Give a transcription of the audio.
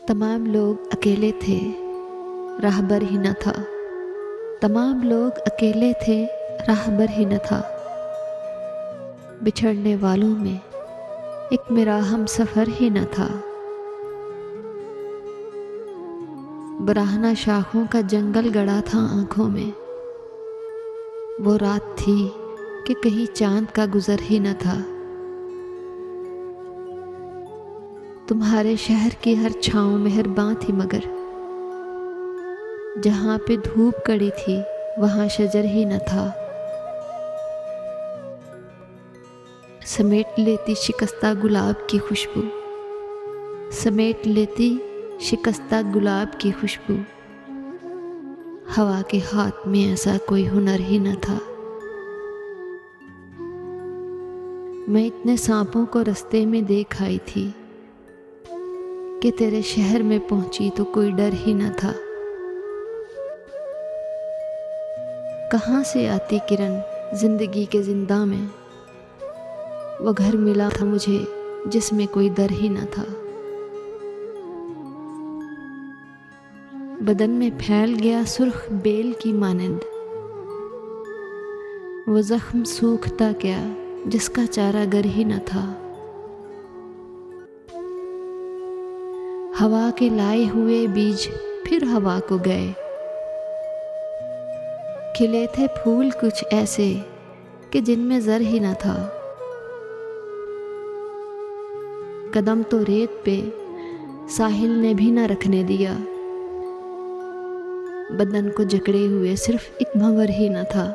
तमाम लोग अकेले थे, राहबर ही न था। तमाम लोग अकेले थे, राहबर ही न था। बिछड़ने वालों में एक मेरा हम सफ़र ही न था। बराहना शाखों का जंगल गड़ा था आँखों में। वो रात थी कि कहीं चाँद का गुज़र ही न था। तुम्हारे शहर की हर छाँव मेहरबां थी, मगर जहाँ पे धूप कड़ी थी वहाँ शजर ही न था। समेट लेती शिकस्ता गुलाब की खुशबू, समेट लेती शिकस्ता गुलाब की खुशबू। हवा के हाथ में ऐसा कोई हुनर ही न था। मैं इतने सांपों को रास्ते में देख आई थी कि तेरे शहर में पहुंची तो कोई डर ही न था। कहाँ से आती किरण जिंदगी के जिंदा में, वो घर मिला था मुझे जिसमें कोई दर ही न था। बदन में फैल गया सुर्ख बेल की मानंद, वो जख्म सूखता क्या जिसका चारागर ही न था। हवा के लाए हुए बीज फिर हवा को गए, खिले थे फूल कुछ ऐसे कि जिनमें जर ही न था। कदम तो रेत पे साहिल ने भी न रखने दिया, बदन को जकड़े हुए सिर्फ एक भंवर ही न था।